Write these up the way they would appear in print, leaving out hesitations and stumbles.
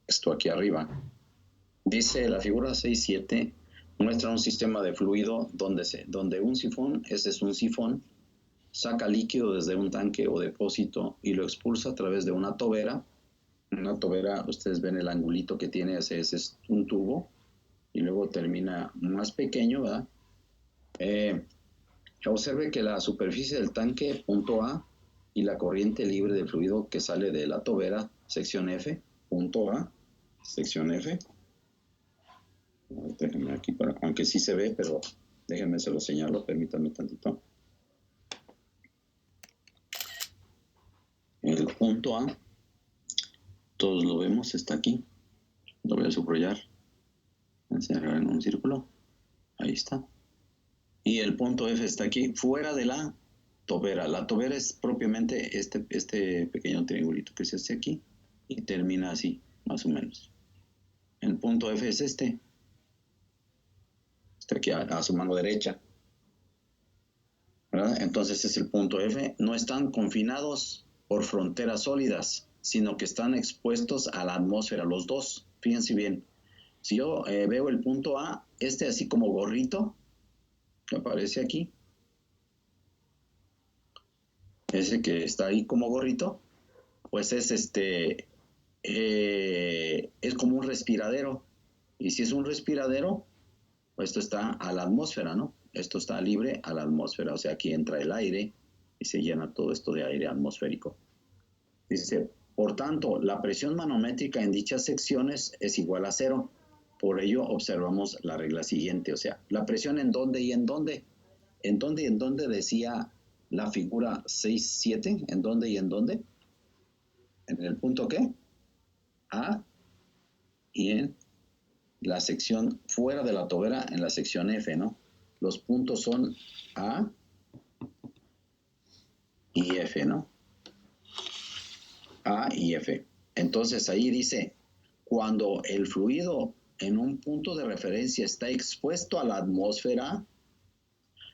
esto aquí arriba. Dice la figura 6.7, muestra un sistema de fluido donde un sifón, ese es un sifón, saca líquido desde un tanque o depósito y lo expulsa a través de una tobera. Una tobera, ustedes ven el angulito que tiene, ese es un tubo, y luego termina más pequeño, ¿verdad? Observe que la superficie del tanque, punto A, y la corriente libre de fluido que sale de la tobera, sección F, punto A, sección F. Déjenme aquí, aunque sí se ve, pero déjenme se lo señalo, permítanme tantito. El punto A, todos lo vemos, está aquí. Lo voy a subrayar, encerrar en un círculo. Ahí está. Y el punto F está aquí, fuera de la tobera. La tobera es propiamente este pequeño triangulito que se hace aquí y termina así, más o menos. El punto F es este. Está aquí a su mano derecha, ¿verdad? Entonces es el punto F. No están confinados por fronteras sólidas, sino que están expuestos a la atmósfera, los dos. Fíjense bien. Si yo veo el punto A, así como gorrito, que aparece aquí, ese que está ahí como gorrito, pues es es como un respiradero. Y si es un respiradero, pues esto está a la atmósfera, ¿no? Esto está libre a la atmósfera, o sea, aquí entra el aire y se llena todo esto de aire atmosférico. Dice, por tanto, la presión manométrica en dichas secciones es igual a cero. Por ello observamos la regla siguiente, o sea, la presión en dónde y en dónde. ¿En dónde y en dónde decía la figura 6.7? ¿En dónde y en dónde? ¿En el punto qué? A, y en la sección fuera de la tobera, en la sección F, ¿no? Los puntos son A y F, ¿no? A y F. Entonces ahí dice, cuando el fluido en un punto de referencia está expuesto a la atmósfera,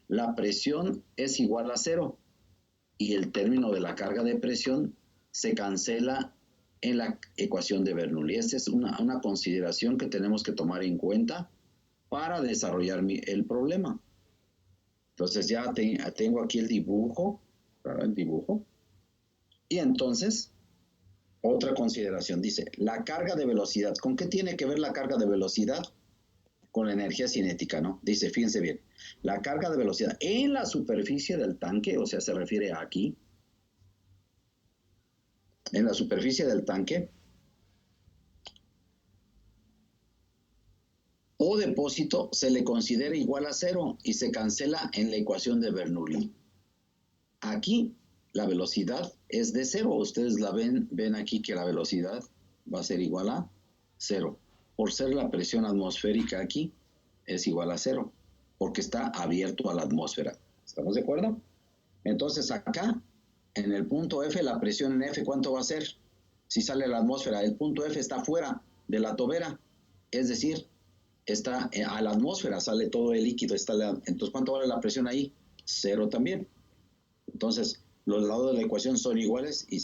la presión es igual a cero y el término de la carga de presión se cancela en la ecuación de Bernoulli. Esta es una consideración que tenemos que tomar en cuenta para desarrollar el problema. Entonces ya tengo aquí el dibujo, ¿verdad? El dibujo. Y entonces, otra consideración dice, la carga de velocidad. ¿Con qué tiene que ver la carga de velocidad? Con la energía cinética, ¿no? Dice, fíjense bien, la carga de velocidad en la superficie del tanque, o sea, se refiere a aquí, en la superficie del tanque, o depósito se le considera igual a cero y se cancela en la ecuación de Bernoulli. Aquí la velocidad es de cero. Ustedes la ven aquí que la velocidad va a ser igual a cero. Por ser la presión atmosférica aquí es igual a cero, porque está abierto a la atmósfera. ¿Estamos de acuerdo? Entonces acá, en el punto F, la presión en F, ¿cuánto va a ser? Si sale a la atmósfera, el punto F está fuera de la tobera, es decir, está a la atmósfera, sale todo el líquido, entonces ¿cuánto vale la presión ahí? Cero también. Entonces, los lados de la ecuación son iguales y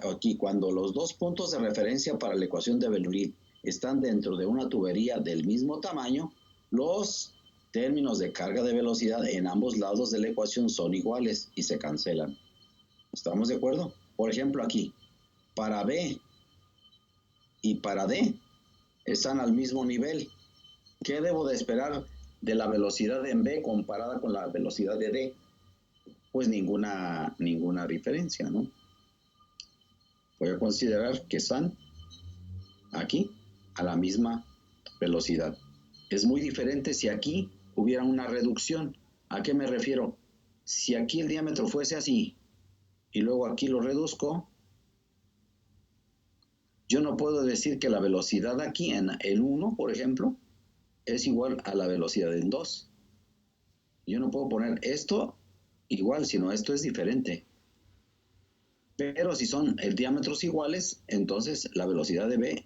aquí cuando los dos puntos de referencia para la ecuación de Bernoulli están dentro de una tubería del mismo tamaño, los términos de carga de velocidad en ambos lados de la ecuación son iguales y se cancelan. ¿Estamos de acuerdo? Por ejemplo, aquí, para B y para D están al mismo nivel. ¿Qué debo de esperar de la velocidad en B comparada con la velocidad de D? Pues ninguna diferencia, ¿no? Voy a considerar que están aquí a la misma velocidad. Es muy diferente si aquí hubiera una reducción. ¿A qué me refiero? Si aquí el diámetro fuese así y luego aquí lo reduzco, yo no puedo decir que la velocidad aquí en el 1, por ejemplo, es igual a la velocidad en 2. Yo no puedo poner esto igual, sino esto es diferente. Pero si son diámetros iguales, entonces la velocidad de B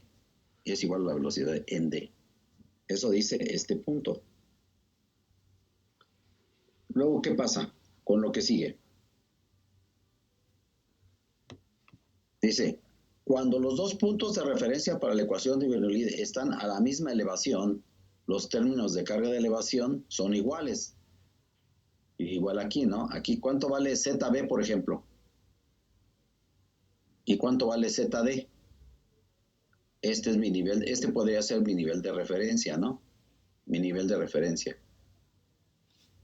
es igual a la velocidad en D. Eso dice este punto. Luego, ¿qué pasa con lo que sigue? Dice, Cuando los dos puntos de referencia para la ecuación de Bernoulli están a la misma elevación, los términos de carga de elevación son iguales. Igual aquí, ¿no? Aquí, ¿cuánto vale ZB, por ejemplo? ¿Y cuánto vale ZD? Este es mi nivel, este podría ser mi nivel de referencia, ¿no? Mi nivel de referencia.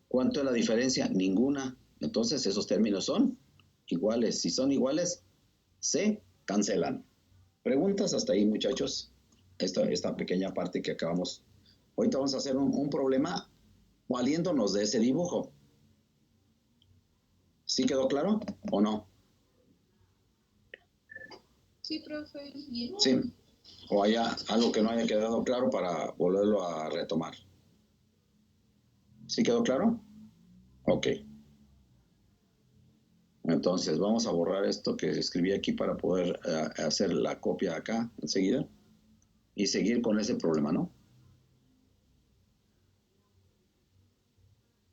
¿Cuánto es la diferencia? Ninguna. Entonces, esos términos son iguales. Si son iguales, se cancelan. ¿Preguntas hasta ahí, muchachos? Esta pequeña parte que acabamos. Ahorita vamos a hacer un problema valiéndonos de ese dibujo. ¿Sí quedó claro o no? Sí, profe. Sí. O haya algo que no haya quedado claro para volverlo a retomar. ¿Sí quedó claro? Ok. Entonces vamos a borrar esto que escribí aquí para poder hacer la copia acá enseguida y seguir con ese problema, ¿no?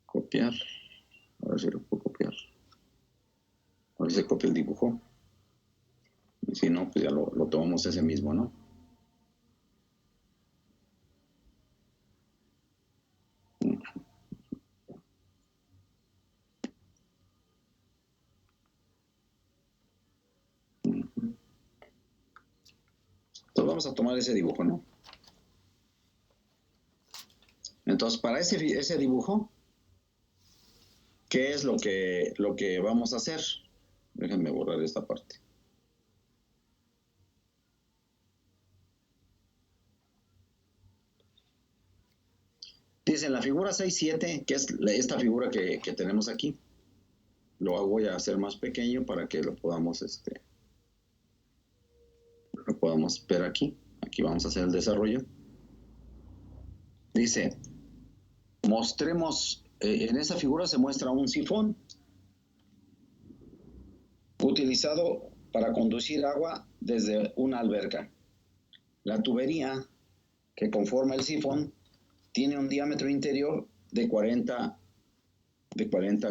Copiar. A ver si lo puedo copiar. A ver si se copia el dibujo. Y si no, pues ya lo tomamos ese mismo, ¿no? Entonces vamos a tomar ese dibujo, ¿no? Entonces, para ese dibujo, ¿qué es lo que vamos a hacer? Déjenme borrar esta parte. Dice en la figura 6.7, que es esta figura que tenemos aquí. Voy a hacer más pequeño para que lo podamos ver aquí. Aquí vamos a hacer el desarrollo. Dice, mostremos, en esa figura se muestra un sifón utilizado para conducir agua desde una alberca. La tubería que conforma el sifón tiene un diámetro interior de 40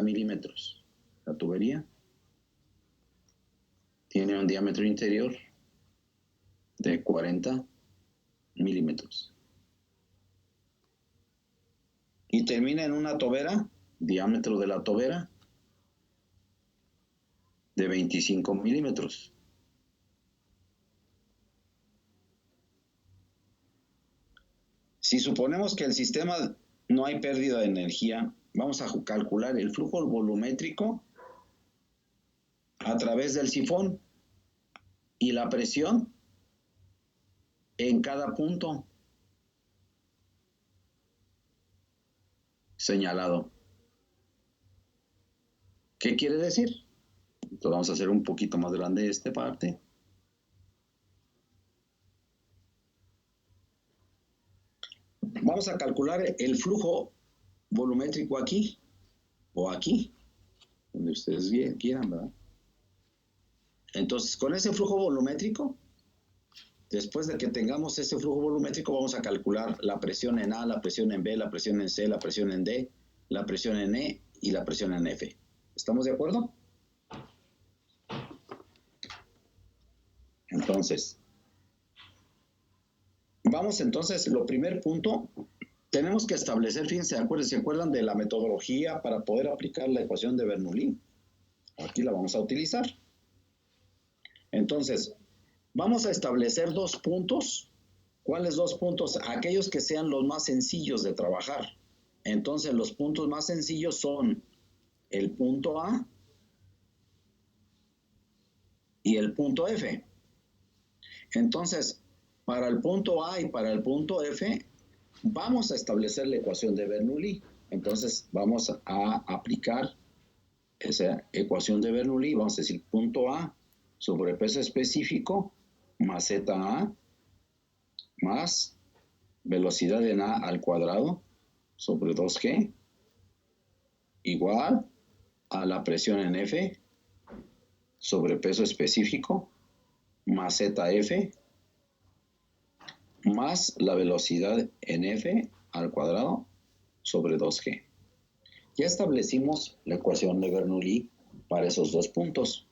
milímetros. La tubería tiene un diámetro interior de 40 milímetros. Y termina en una tobera, diámetro de la tobera, de 25 milímetros. Si suponemos que el sistema no hay pérdida de energía, vamos a calcular el flujo volumétrico a través del sifón y la presión en cada punto señalado. ¿Qué quiere decir? Entonces vamos a hacer un poquito más grande esta parte. Vamos a calcular el flujo volumétrico aquí o aquí, donde ustedes quieran, ¿verdad? Entonces, con ese flujo volumétrico, después de que tengamos ese flujo volumétrico, vamos a calcular la presión en A, la presión en B, la presión en C, la presión en D, la presión en E y la presión en F. ¿Estamos de acuerdo? Entonces, vamos entonces, lo primer punto, tenemos que establecer, fíjense, ¿se acuerdan de la metodología para poder aplicar la ecuación de Bernoulli? Aquí la vamos a utilizar. Entonces, vamos a establecer dos puntos. ¿Cuáles dos puntos? Aquellos que sean los más sencillos de trabajar. Entonces, los puntos más sencillos son el punto A y el punto F. Entonces, para el punto A y para el punto F, vamos a establecer la ecuación de Bernoulli. Entonces, vamos a aplicar esa ecuación de Bernoulli. Vamos a decir punto A sobre peso específico más ZA más velocidad en A al cuadrado sobre 2G igual a la presión en F sobre peso específico más ZF más la velocidad en F al cuadrado sobre 2G. Ya establecimos la ecuación de Bernoulli para esos dos puntos.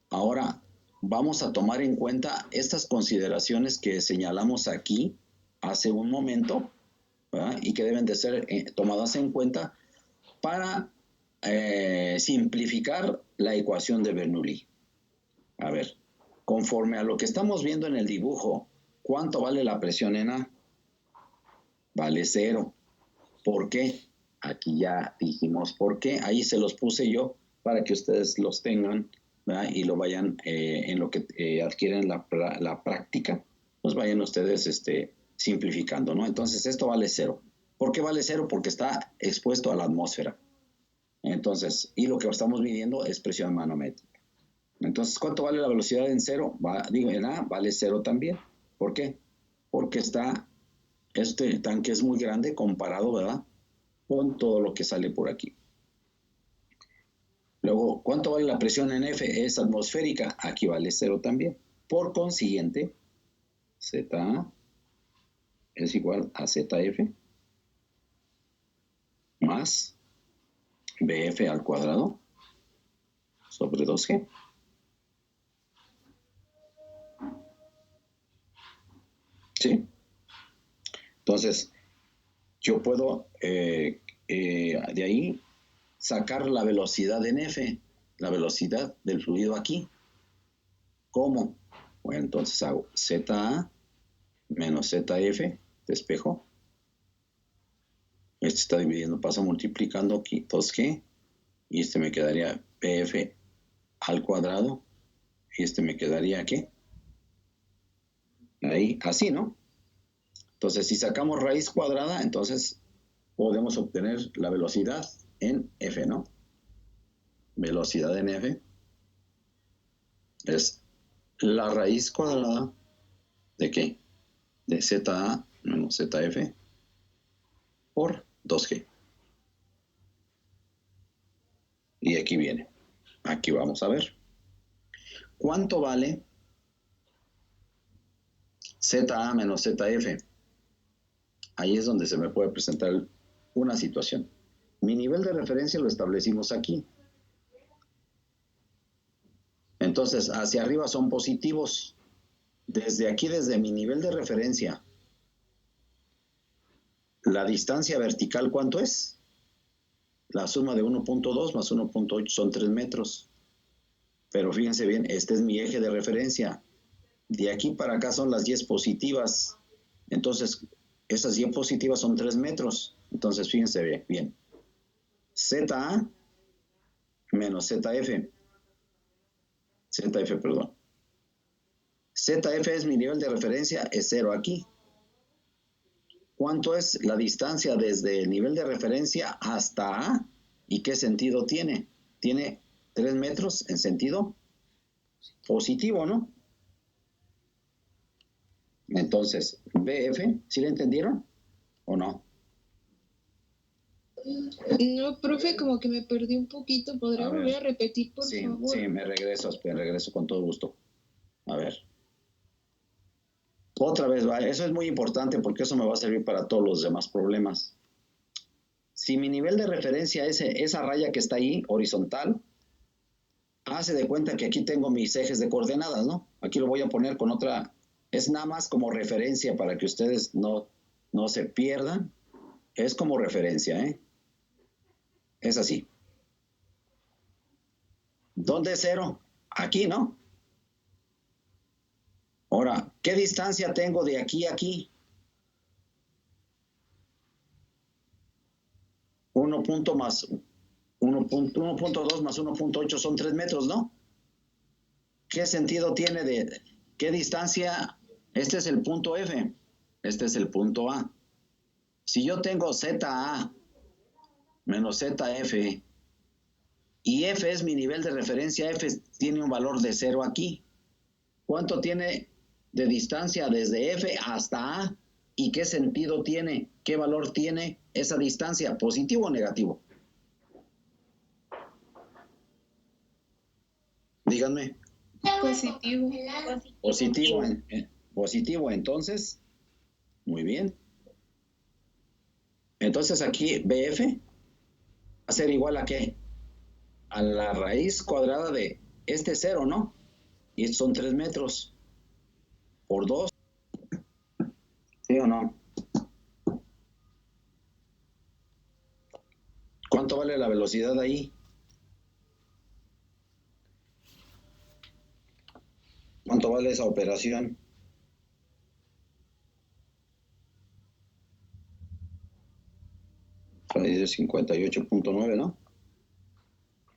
Ahora, vamos a tomar en cuenta estas consideraciones que señalamos aquí hace un momento, ¿verdad? Y que deben de ser tomadas en cuenta para simplificar la ecuación de Bernoulli. A ver, conforme a lo que estamos viendo en el dibujo, ¿cuánto vale la presión en A? Vale 0. ¿Por qué? Aquí ya dijimos por qué. Ahí se los puse yo para que ustedes los tengan, ¿verdad? Y lo vayan en lo que adquieren la práctica, pues vayan ustedes simplificando, ¿no? Entonces esto vale 0. ¿Por qué vale 0? Porque está expuesto a la atmósfera. Entonces, y lo que estamos midiendo es presión manométrica. Entonces, ¿cuánto vale la velocidad en 0? En A vale 0 también. ¿Por qué? Porque este tanque es muy grande comparado, ¿verdad?, con todo lo que sale por aquí. Luego, ¿cuánto vale la presión en F? Es atmosférica. Aquí vale 0 también. Por consiguiente, ZA es igual a ZF más BF al cuadrado sobre 2G. ¿Sí? Entonces, yo puedo de ahí sacar la velocidad en F, la velocidad del fluido aquí. ¿Cómo? Bueno, entonces hago ZA menos ZF, despejo. Este está dividiendo, pasa multiplicando aquí 2G, y este me quedaría PF al cuadrado, y este me quedaría, ¿qué? Ahí, así, ¿no? Entonces, si sacamos raíz cuadrada, entonces podemos obtener la velocidad en F, ¿no? Velocidad en F es la raíz cuadrada ¿de qué? De ZA menos ZF por 2G. Y aquí viene. Aquí vamos a ver. ¿Cuánto vale ZA menos ZF? Ahí es donde se me puede presentar una situación. Mi nivel de referencia lo establecimos aquí. Entonces, hacia arriba son positivos. Desde aquí, desde mi nivel de referencia, la distancia vertical, ¿cuánto es? La suma de 1.2 más 1.8 son 3 metros. Pero fíjense bien, este es mi eje de referencia. De aquí para acá son las 10 positivas. Entonces, esas 10 positivas son 3 metros. Entonces, fíjense bien. ZA menos ZF. ZF, perdón. ZF es mi nivel de referencia, es 0 aquí. ¿Cuánto es la distancia desde el nivel de referencia hasta A? ¿Y qué sentido tiene? Tiene 3 metros en sentido positivo, ¿no? Entonces, BF, ¿sí le entendieron o no? No, profe, como que me perdí un poquito. ¿Podría volver a repetir, por favor? Sí, me regreso con todo gusto. A ver. Otra vez, ¿vale? Eso es muy importante porque eso me va a servir para todos los demás problemas. Si mi nivel de referencia es esa raya que está ahí, horizontal, hace de cuenta que aquí tengo mis ejes de coordenadas, ¿no? Aquí lo voy a poner con otra, es nada más como referencia para que ustedes no se pierdan. Es como referencia, ¿eh? Es así. ¿Dónde es 0? Aquí, ¿no? Ahora, ¿qué distancia tengo de aquí a aquí? 1.2 más 1.8 son 3 metros, ¿no? ¿Qué sentido tiene de qué distancia? Este es el punto F, este es el punto A. Si yo tengo ZA menos ZF y F es mi nivel de referencia, F tiene un valor de 0 aquí. ¿Cuánto tiene de distancia desde F hasta A? ¿Y qué sentido tiene? ¿Qué valor tiene esa distancia? ¿Positivo o negativo? Díganme. Positivo. Positivo, entonces, muy bien. Entonces aquí BF va a ser igual a ¿qué? A la raíz cuadrada de este 0, ¿no? Y estos son 3 metros por 2. ¿Sí o no? ¿Cuánto vale la velocidad ahí? ¿Cuánto vale esa operación? Ahí de 58.9, ¿no?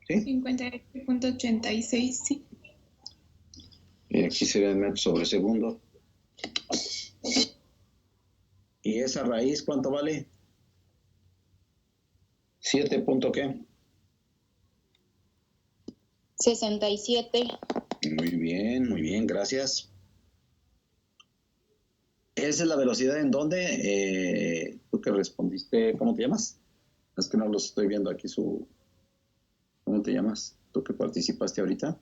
¿Sí? 58.86, sí. Y aquí sería en metros sobre segundo. ¿Y esa raíz cuánto vale? 7 punto qué. 67. Muy bien, gracias. ¿Esa es la velocidad en dónde? Tú que respondiste, ¿cómo te llamas? Es que no los estoy viendo aquí su... ¿Cómo te llamas? ¿Tú que participaste ahorita?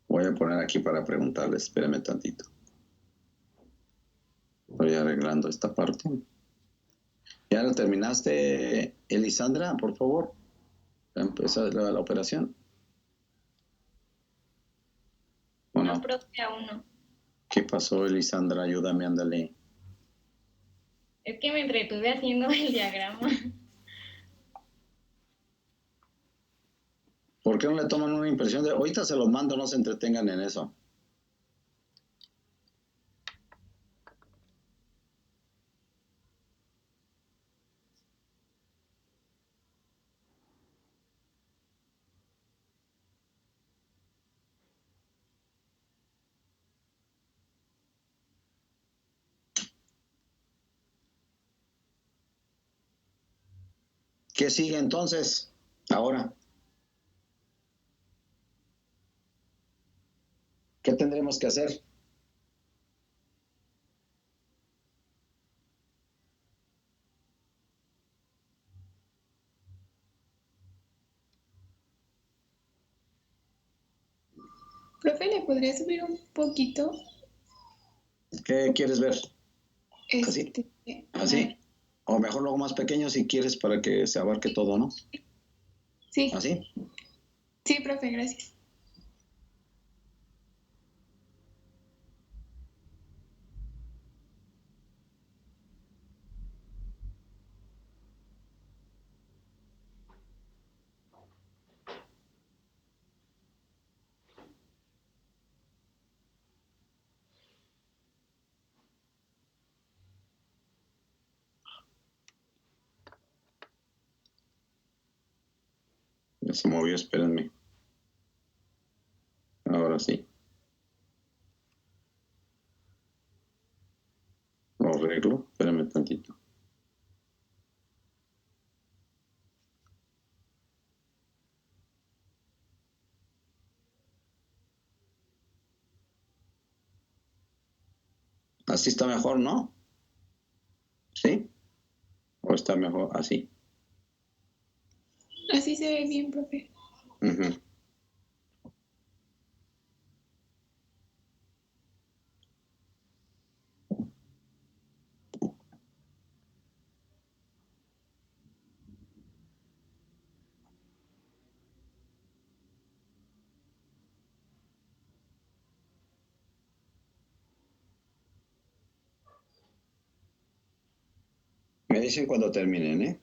Voy a poner aquí para preguntarles, espérame tantito. Estoy arreglando esta parte. ¿Ya lo terminaste, Elisandra, por favor? ¿Empezó la operación? Bueno, No, profe, aún no. ¿qué pasó, Elisandra? Ayúdame, ándale. Es que me entretuve haciendo el diagrama. ¿Por qué no le toman una impresión de... Ahorita se los mando, no se entretengan en eso. ¿Qué sigue entonces? Ahora, ¿qué tendremos que hacer? Profe, ¿le podría subir un poquito? ¿Qué quieres ver? ¿Así? Este, ¿Así? O mejor luego más pequeño si quieres para que se abarque todo, ¿no? Sí, ¿Así? sí, profe, gracias. Ya se movió, espérenme. Ahora sí. Lo arreglo, espérenme tantito. Así está mejor, ¿no? ¿Sí? ¿O está mejor así? Así se ve bien, profe. Uh-huh. Me dicen cuando terminen, ¿eh?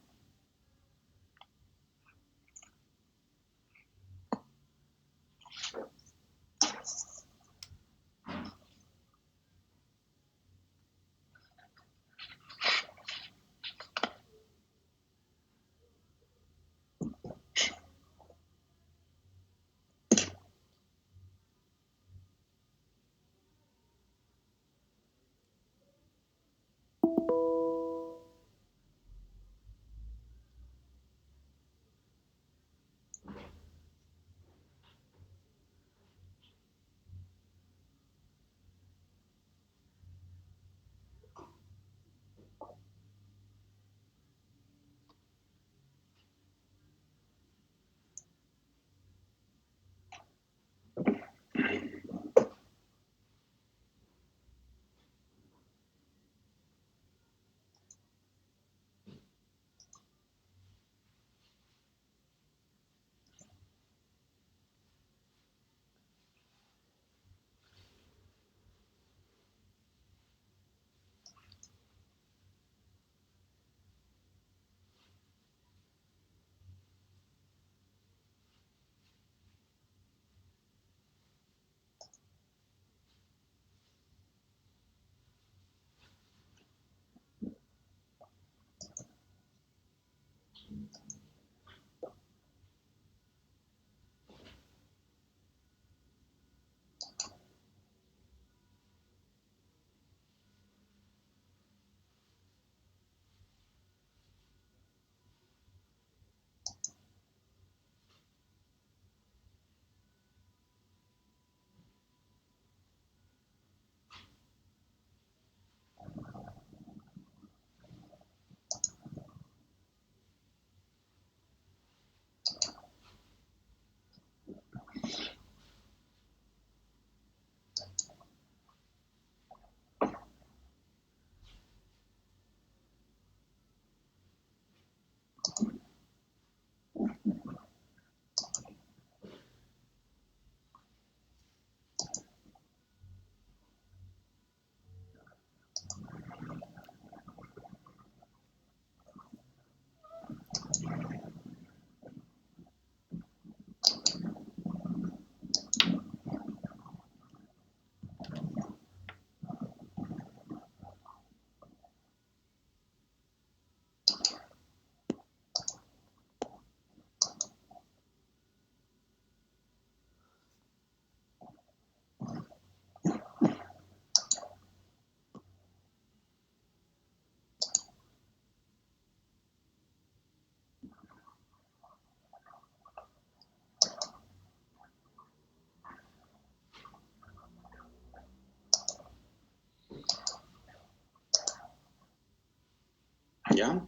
¿Ya?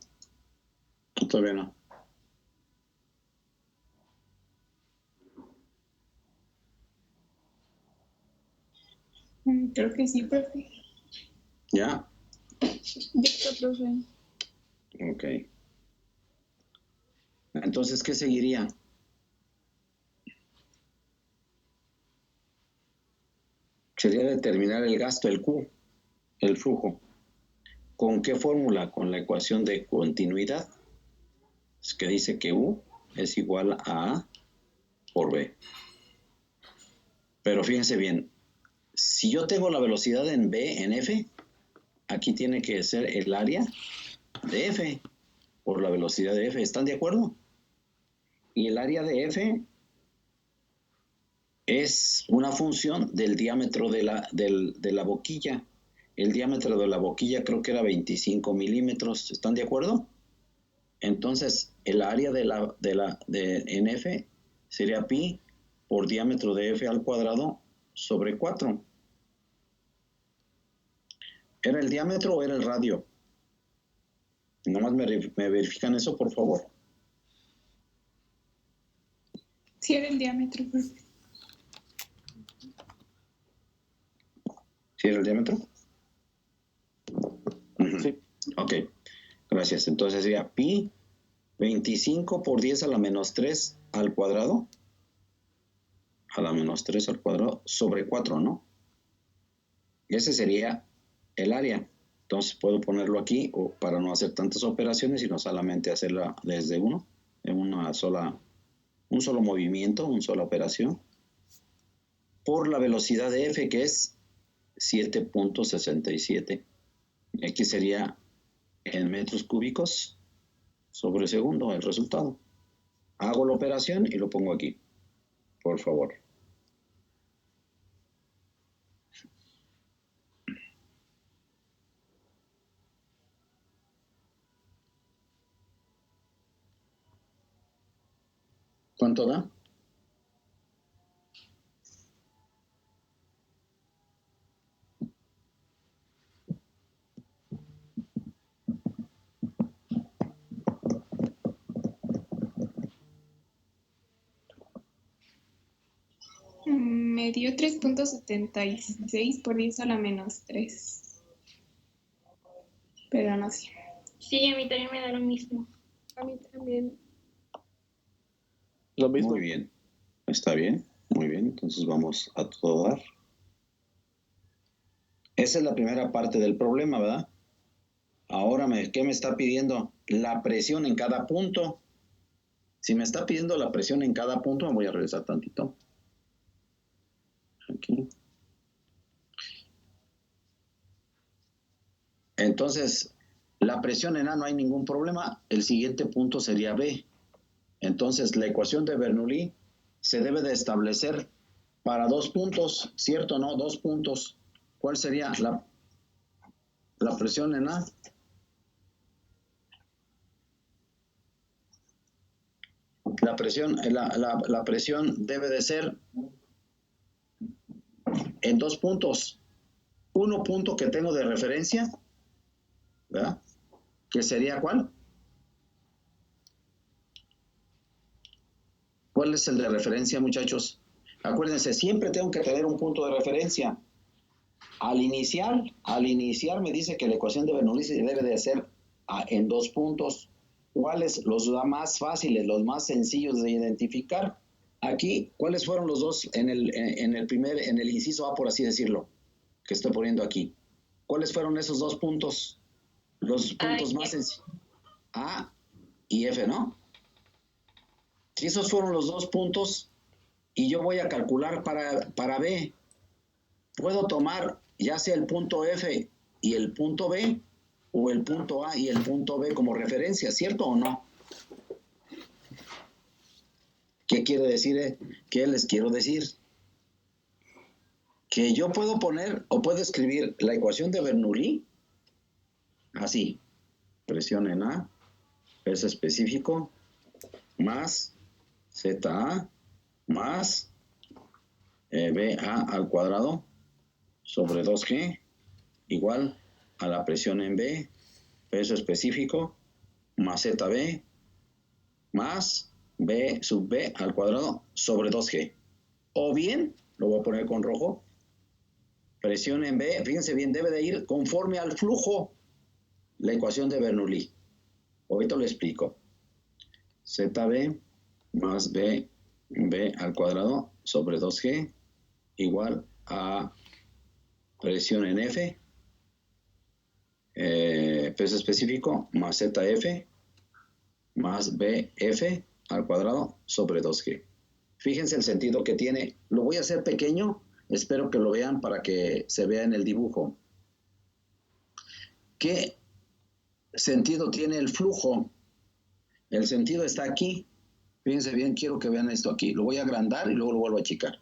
Todavía no. Creo que sí, profe. ¿Ya? Ya está, profe. Ok. Entonces, ¿qué seguiría? Sería determinar el gasto, el Q, el flujo. ¿Con qué fórmula? Con la ecuación de continuidad, es que dice que U es igual a A por B. Pero fíjense bien, si yo tengo la velocidad en B, en F, aquí tiene que ser el área de F por la velocidad de F. ¿Están de acuerdo? Y el área de F es una función del diámetro de la boquilla. El diámetro de la boquilla creo que era 25 milímetros. ¿Están de acuerdo? Entonces, el área en F sería pi por diámetro de F al cuadrado sobre 4. ¿Era el diámetro o era el radio? Nomás me verifican eso, por favor. Sí, era el diámetro, profe. ¿Sí era el diámetro? Sí. Ok, gracias. Entonces sería pi 25 por 10 a la menos 3 al cuadrado. A la menos 3 al cuadrado sobre 4, ¿no? Ese sería el área. Entonces puedo ponerlo aquí para no hacer tantas operaciones, sino solamente hacerla desde uno, en un solo movimiento, una sola operación, por la velocidad de F, que es 7.67. Aquí sería en metros cúbicos sobre segundo el resultado. Hago la operación y lo pongo aquí, por favor. ¿Cuánto da? Me dio 3.76 por 10 a la menos 3. Pero no sé. Sí, a mí también me da lo mismo. A mí también. Lo mismo. Muy bien. Está bien. Muy bien. Entonces vamos a todo dar. Esa es la primera parte del problema, ¿verdad? Ahora, ¿qué me está pidiendo? La presión en cada punto. Si me está pidiendo la presión en cada punto, me voy a regresar tantito. Aquí. Entonces, la presión en A no hay ningún problema. El siguiente punto sería B. Entonces, la ecuación de Bernoulli se debe de establecer para 2 puntos, ¿cierto o no? 2 puntos. ¿Cuál sería la presión en A? La presión debe de ser en 2 puntos. Uno punto que tengo de referencia, ¿verdad? ¿Que sería cuál? ¿Cuál es el de referencia, muchachos? Acuérdense, siempre tengo que tener un punto de referencia. Al iniciar me dice que la ecuación de Bernoulli se debe de hacer en 2 puntos. ¿Cuáles? Los más fáciles, los más sencillos de identificar. Aquí, ¿cuáles fueron los dos en el inciso A, por así decirlo, que estoy poniendo aquí? ¿Cuáles fueron esos 2 puntos? Los puntos más sencillos. A y F, ¿no? Si esos fueron los 2 puntos y yo voy a calcular para B, puedo tomar ya sea el punto F y el punto B o el punto A y el punto B como referencia, ¿cierto o no? ¿Qué quiere decir? ¿Qué les quiero decir? Que yo puedo poner o puedo escribir la ecuación de Bernoulli así: presión en A es específico más ZA más BA al cuadrado sobre 2G igual a la presión en B peso específico, más ZB, más B sub B al cuadrado sobre 2G. O bien, lo voy a poner con rojo, presión en B, fíjense bien, debe de ir conforme al flujo, la ecuación de Bernoulli. Ahorita lo explico. ZB más B al cuadrado sobre 2G igual a presión en F, peso específico, más ZF más BF al cuadrado sobre 2G. Fíjense el sentido que tiene. Lo voy a hacer pequeño, espero que lo vean para que se vea en el dibujo. ¿Qué sentido tiene el flujo? El sentido está aquí. Fíjense bien, quiero que vean esto aquí. Lo voy a agrandar y luego lo vuelvo a achicar.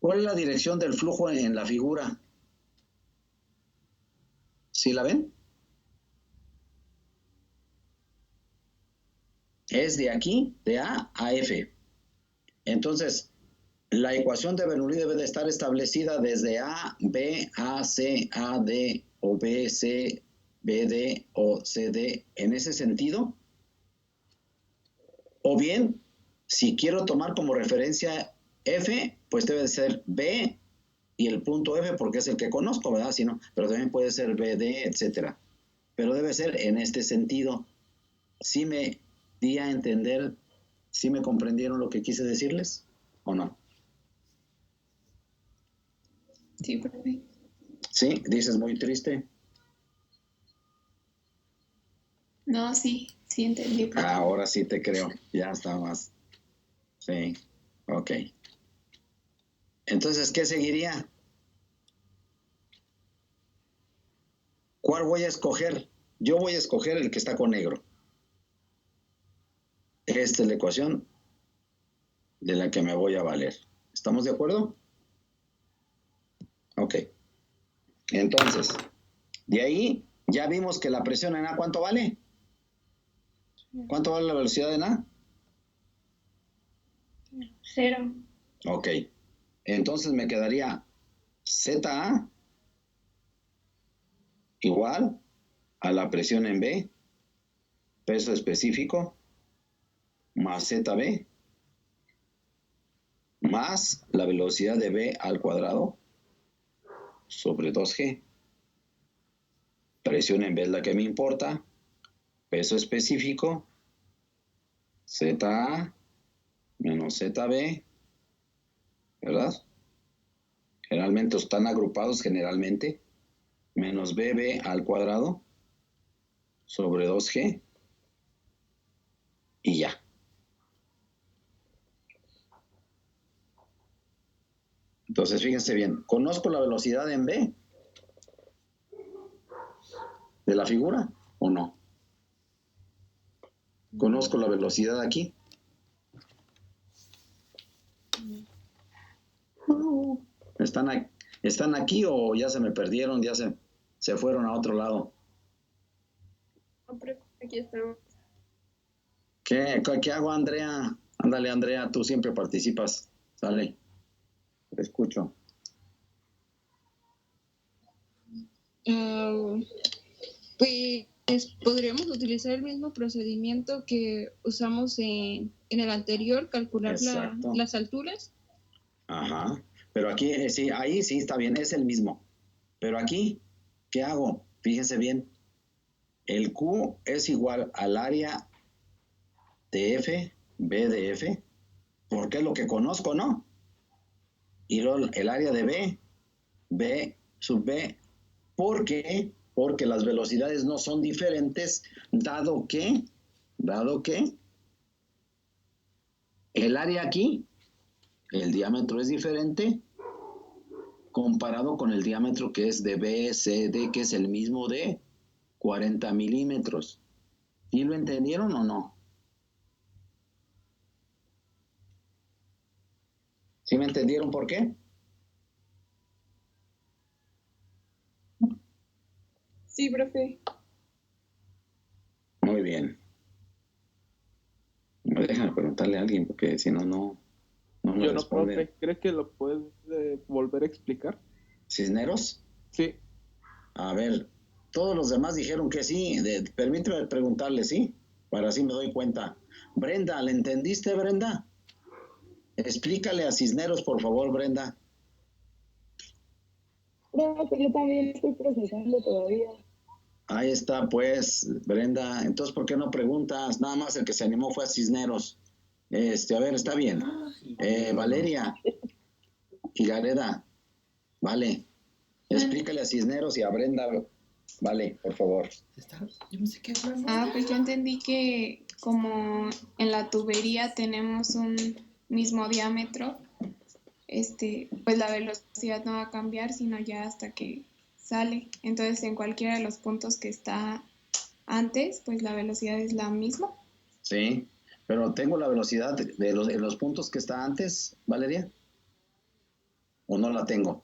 ¿Cuál es la dirección del flujo en la figura? ¿Sí la ven? Es de aquí, de A a F. Entonces, la ecuación de Bernoulli debe de estar establecida desde A, B, A, C, A, D, o B, C, B, D, o C, D, en ese sentido. O bien, si quiero tomar como referencia F, pues debe de ser B y el punto F porque es el que conozco, ¿verdad? Si no, pero también puede ser B, D, etcétera. Pero debe ser en este sentido. ¿Sí me di a entender, sí me comprendieron lo que quise decirles o no? Sí, profe. Sí, dices muy triste. No, sí entendí, profe. Ahora sí te creo, ya está más. Sí, ok. Entonces, ¿qué seguiría? ¿Cuál voy a escoger? Yo voy a escoger el que está con negro. Esta es la ecuación de la que me voy a valer. ¿Estamos de acuerdo? Ok. Entonces, de ahí ya vimos que la presión en A, ¿cuánto vale? ¿Cuánto vale la velocidad en A? 0. Ok. Entonces me quedaría ZA igual a la presión en B, peso específico, más ZB, más la velocidad de B al cuadrado sobre 2G. Presión en B es la que me importa, peso específico, ZA menos ZB, ¿verdad? Generalmente están agrupados generalmente, menos BB al cuadrado sobre 2G y ya. Entonces, fíjense bien, ¿conozco la velocidad en B de la figura o no? ¿Conozco la velocidad aquí? ¿Están aquí o ya se me perdieron, ya se fueron a otro lado? Aquí estamos. ¿Qué hago, Andrea? Ándale, Andrea, tú siempre participas. Sale, te escucho. Pues podríamos utilizar el mismo procedimiento que usamos en el anterior, calcular Exacto. las alturas. Ajá. Pero aquí, sí, ahí sí está bien, es el mismo. Pero aquí, ¿qué hago? Fíjense bien. El Q es igual al área de F, B de F, porque es lo que conozco, ¿no? Y luego el área de B, B sub B, ¿por qué? Porque las velocidades no son diferentes, dado que el área aquí, el diámetro es diferente comparado con el diámetro que es de BCD, que es el mismo de 40 milímetros. ¿Sí lo entendieron o no? ¿Sí me entendieron por qué? Sí, profe. Muy bien. Déjame preguntarle a alguien porque si no, no me Yo no, responde. profe, ¿crees que lo puedes volver a explicar? ¿Cisneros? Sí. A ver, Todos los demás dijeron que sí. Permíteme preguntarle, ¿sí? Para así me doy cuenta. Brenda, ¿le entendiste, Brenda? Explícale a Cisneros, por favor, Brenda. Creo que yo también estoy procesando todavía. Ahí está, pues, Brenda. Entonces, ¿por qué no preguntas? Nada más el que se animó fue a Cisneros. A ver, está bien. Valeria y Gareda, vale. Explícale a Cisneros y a Brenda, vale, por favor. Yo no sé qué hablando. Pues yo entendí que como en la tubería tenemos un mismo diámetro, pues la velocidad no va a cambiar, sino ya hasta que sale. Entonces, en cualquiera de los puntos que está antes, pues la velocidad es la misma. Sí, pero tengo la velocidad de los puntos que está antes, Valeria. ¿O no la tengo?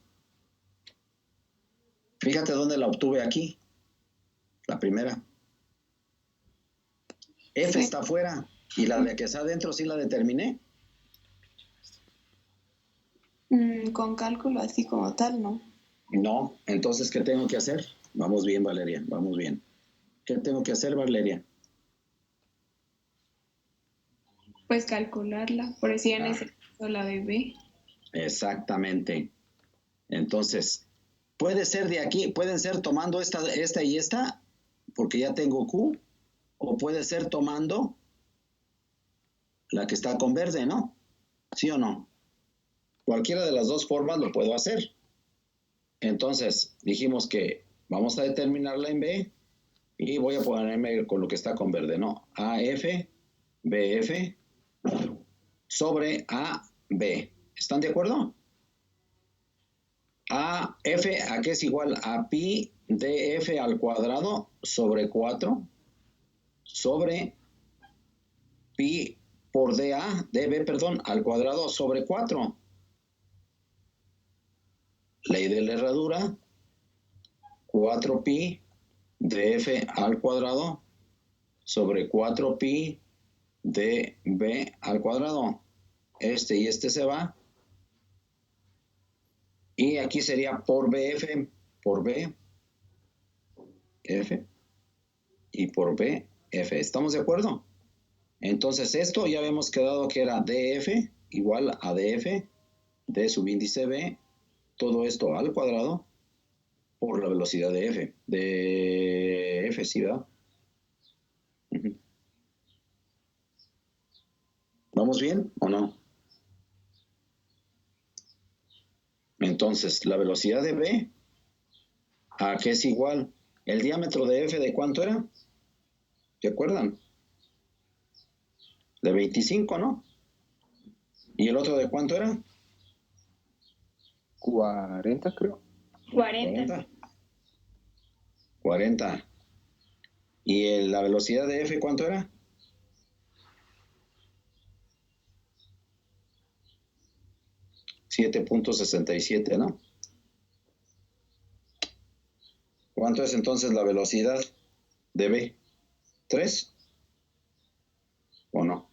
Fíjate dónde la obtuve aquí. La primera. F Sí. está afuera. Y la de que está adentro sí la determiné. Con cálculo así como tal, ¿no? No. Entonces, ¿qué tengo que hacer? Vamos bien, Valeria. Vamos bien. ¿Qué tengo que hacer, Valeria? Pues calcularla, por decir en ese caso la de B. Exactamente. Entonces, puede ser de aquí, pueden ser tomando esta y esta, porque ya tengo Q, o puede ser tomando la que está con verde, ¿no? ¿Sí o no? Cualquiera de las dos formas lo puedo hacer. Entonces, dijimos que vamos a determinarla en B y voy a ponerme con lo que está con verde, ¿no? AF, BF sobre AB. ¿Están de acuerdo? AF, ¿a qué es igual? A pi DF al cuadrado sobre 4 sobre pi por DB, perdón, al cuadrado sobre 4. Ley de la herradura, 4pi DF al cuadrado sobre 4pi DB al cuadrado. Este y este se va. Y aquí sería por BF, por B, F, y por B, F. ¿Estamos de acuerdo? Entonces esto ya habíamos quedado que era DF igual a DF de subíndice B, todo esto al cuadrado por la velocidad de F. De F, ¿sí, verdad? ¿Vamos bien o no? Entonces, la velocidad de B, ¿a qué es igual? ¿El diámetro de F de cuánto era? ¿Se acuerdan? De 25, ¿no? ¿Y el otro de cuánto era? 40, creo. 40. 40. ¿Y la velocidad de F cuánto era? .67, ¿no? ¿Cuánto es entonces la velocidad de B? ¿3? ¿O no?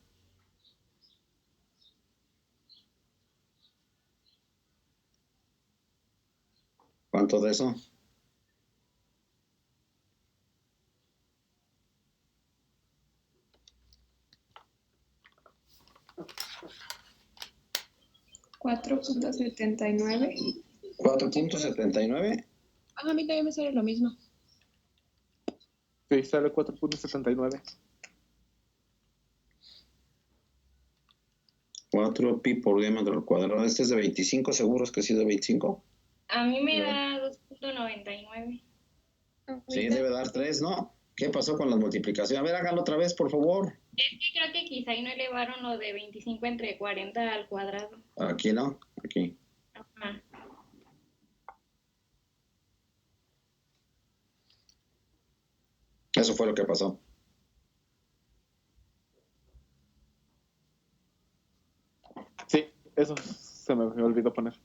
¿Cuánto de eso? $4.79. 4.79. A mí también me sale lo mismo. Sí, sale 4.79. 4 pi por diámetro al cuadrado. Este es de 25, ¿seguros que sí es de 25? A mí me da 2.99. Sí, debe dar 3, ¿no? ¿Qué pasó con las multiplicaciones? A ver, háganlo otra vez, por favor. Es que creo que quizá ahí no elevaron lo de 25 entre 40 al cuadrado. Aquí, ¿no? Aquí. Ajá. Eso fue lo que pasó. Sí, eso se me olvidó poner.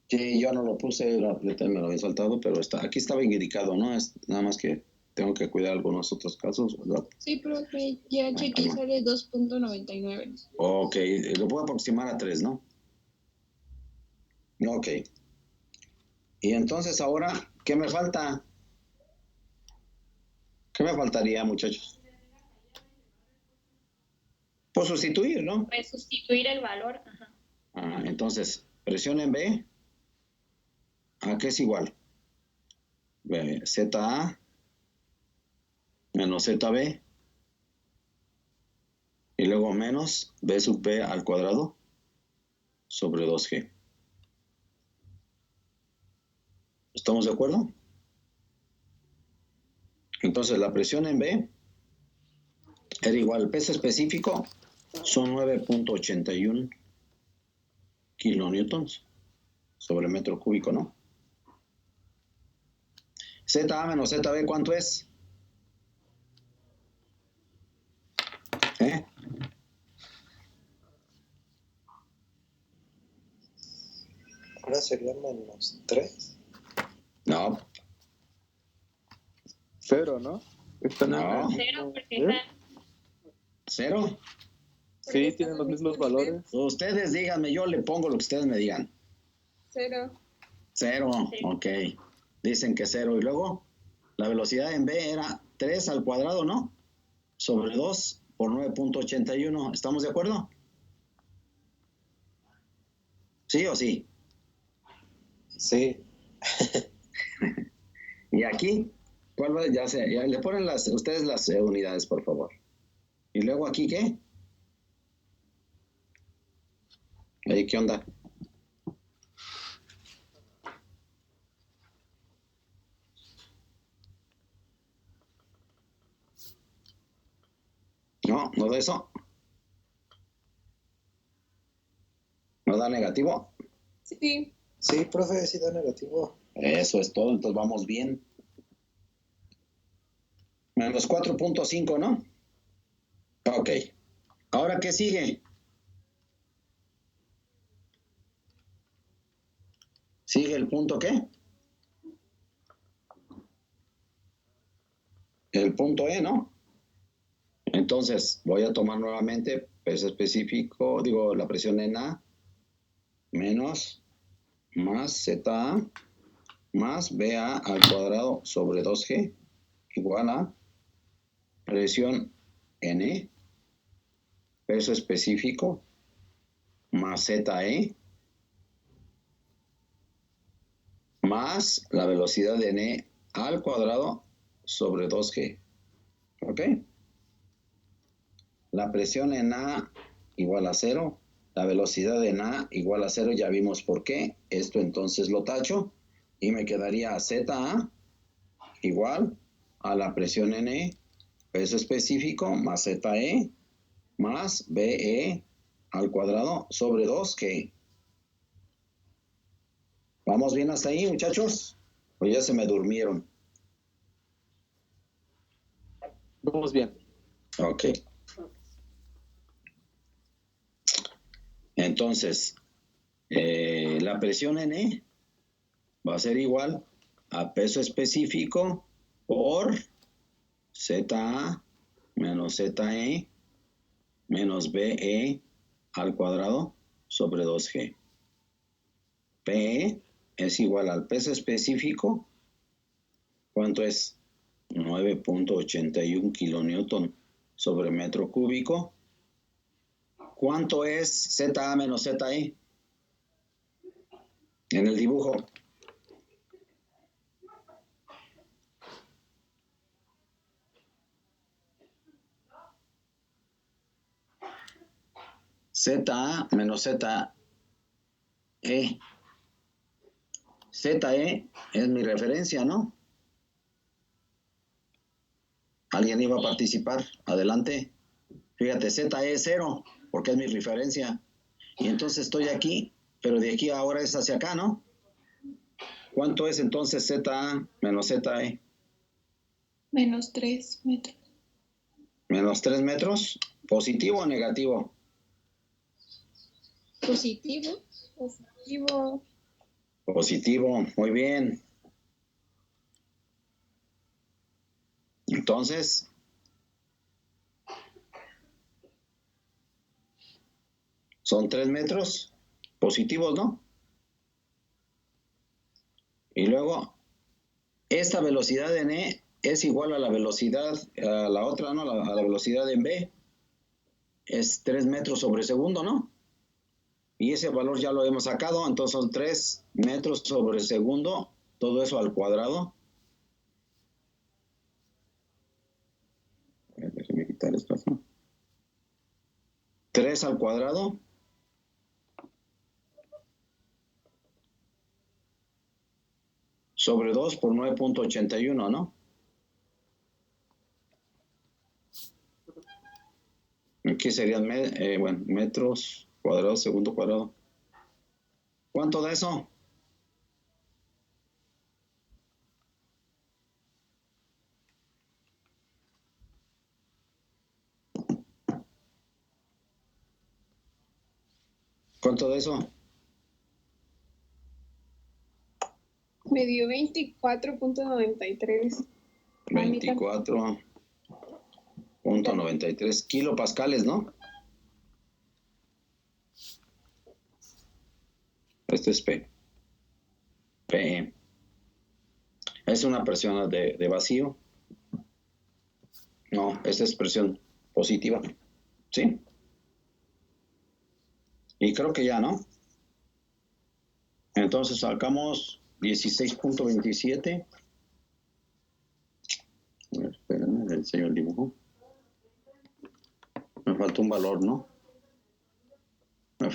Sí, yo no lo puse, me lo había saltado, pero aquí estaba indicado, ¿no? Es nada más que tengo que cuidar algunos otros casos, ¿verdad? Sí, profe, ya chequé, sale 2.99. Ok, lo puedo aproximar a 3, ¿no? Ok. Y entonces ahora, ¿qué me falta? ¿Qué me faltaría, muchachos? Pues sustituir, ¿no? Pues sustituir el valor. Ajá. Entonces, presión en B, ¿a qué es igual? ZA menos ZB y luego menos B sub P al cuadrado sobre 2G. ¿Estamos de acuerdo? Entonces la presión en B era igual, el peso específico son 9.81 kilonewtons sobre metro cúbico, ¿no? ZA menos ZB, ¿cuánto es? Ahora sería -3. No, 0, ¿no? Están No. Cero, porque está... ¿cero? Sí, tienen los mismos valores. Ustedes díganme, yo le pongo lo que ustedes me digan. 0. Cero, Sí. ok. Dicen que cero. Y luego, la velocidad en B era 3 al cuadrado, ¿no? Sobre 2 por 9.81. ¿Estamos de acuerdo? ¿Sí o sí? Sí. Y aquí, ¿cuál va? Ya sé, ya le ponen ustedes las unidades, por favor. Y luego aquí, ¿qué? Ahí, ¿qué onda? No, no da eso. ¿No da negativo? Sí. Sí, profe, sí da negativo. Eso es todo, entonces vamos bien. Menos 4.5, ¿no? Ok. ¿Ahora qué sigue? ¿Sigue el punto qué? El punto E, ¿no? Entonces, voy a tomar nuevamente peso específico, digo, la presión en A, menos, más ZA, más BA al cuadrado sobre 2G, igual a presión N, peso específico, más ZE, más la velocidad de N al cuadrado sobre 2G. ¿Ok? La presión en A igual a 0. La velocidad en A igual a 0. Ya vimos por qué. Esto entonces lo tacho. Y me quedaría ZA igual a la presión en E, peso específico, más ZE, más BE al cuadrado sobre 2G. ¿Vamos bien hasta ahí, muchachos? ¿O ya se me durmieron? Vamos bien. Ok. Entonces, la presión en E va a ser igual a peso específico por ZA menos ZE menos BE al cuadrado sobre 2G. PE es igual al peso específico. ¿Cuánto es? 9.81 kilonewton sobre metro cúbico. ¿Cuánto es ZA menos ZE? En el dibujo. ZA menos ZE. ZE es mi referencia, ¿no? ¿Alguien iba a participar? Adelante. Fíjate, ZE es 0, porque es mi referencia. Y entonces estoy aquí, pero de aquí ahora es hacia acá, ¿no? ¿Cuánto es entonces ZA menos ZE? Menos 3 metros. Menos 3 metros. ¿Positivo o negativo? Positivo. Positivo. Positivo, muy bien. Entonces, son 3 metros positivos, ¿no? Y luego, esta velocidad en E es igual a la velocidad, a la otra, ¿no? A la velocidad en B. Es 3 metros sobre segundo, ¿no? Y ese valor ya lo hemos sacado, entonces son 3 metros sobre segundo, todo eso al cuadrado. Déjeme quitar esto aquí. 3 al cuadrado. Sobre 2 por 9.81, ¿no? Aquí serían metros cuadrados, segundo cuadrado. ¿Cuánto da eso? ¿Cuánto de eso? Me dio 24.93. 24.93 kilopascales, ¿no? Este es P. P. Es una presión de vacío. No, esta es presión positiva. ¿Sí? Y creo que ya, ¿no? Entonces sacamos 16.27. Espérame, le enseño el dibujo. Me faltó un valor, ¿no? Me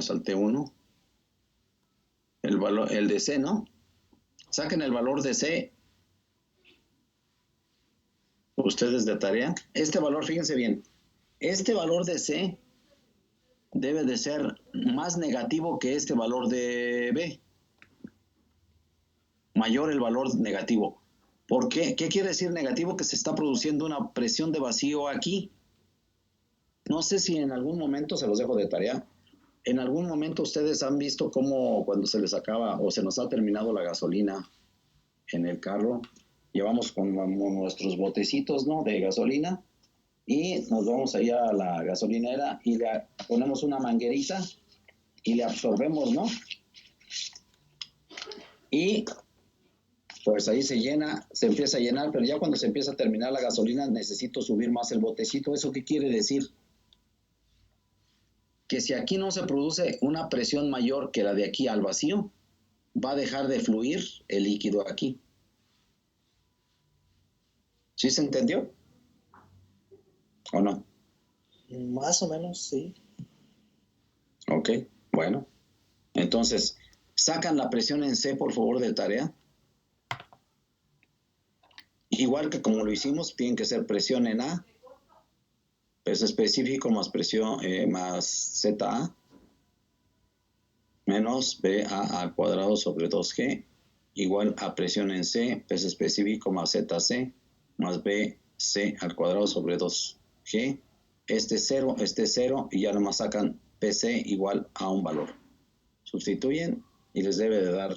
salté uno. El valor, el de C, ¿no? Saquen el valor de C. Ustedes de tarea. Este valor, fíjense bien. Este valor de C debe de ser más negativo que este valor de B. Mayor el valor negativo. ¿Por qué? ¿Qué quiere decir negativo? Que se está produciendo una presión de vacío aquí. No sé si en algún momento, se los dejo de tarea, en algún momento ustedes han visto cómo cuando se les acaba o se nos ha terminado la gasolina en el carro, llevamos como nuestros botecitos, ¿no?, de gasolina y nos vamos allá a la gasolinera y le ponemos una manguerita y le absorbemos, ¿no? Y pues ahí se llena, se empieza a llenar, pero ya cuando se empieza a terminar la gasolina necesito subir más el botecito. ¿Eso qué quiere decir? Que si aquí no se produce una presión mayor que la de aquí al vacío, va a dejar de fluir el líquido aquí. ¿Sí se entendió? ¿O no? Más o menos, sí. Ok, bueno. Entonces, sacan la presión en C, por favor, de tarea. Igual que como lo hicimos, tienen que ser presión en A, peso específico más presión más ZA, menos BA al cuadrado sobre 2G, igual a presión en C, peso específico más ZC, más BC al cuadrado sobre 2G. Este es 0, y ya nomás sacan PC igual a un valor. Sustituyen y les debe de dar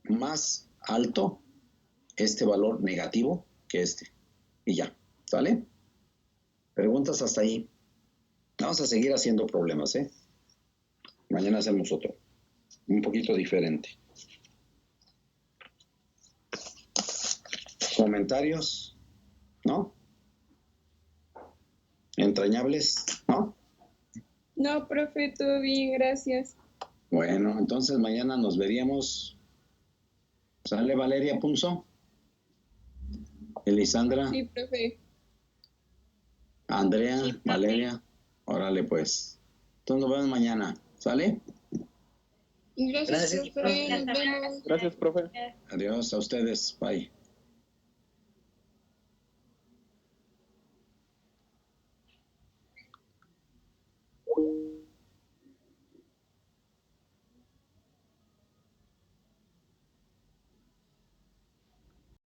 más alto este valor negativo que este. Y ya, ¿sale? Preguntas hasta ahí. Vamos a seguir haciendo problemas, ¿eh? Mañana hacemos otro, un poquito diferente. ¿Comentarios? ¿No? ¿Entrañables? ¿No? No, profe, todo bien, gracias. Bueno, entonces mañana nos veríamos. ¿Sale Valeria Punzo? Elisandra, Sí, profe. Andrea, Sí, profe. Valeria. Órale pues. Entonces nos vemos mañana. ¿Sale? Gracias, Gracias, profe. Nos Hasta vemos. luego. Gracias, profe. Adiós a ustedes. Bye.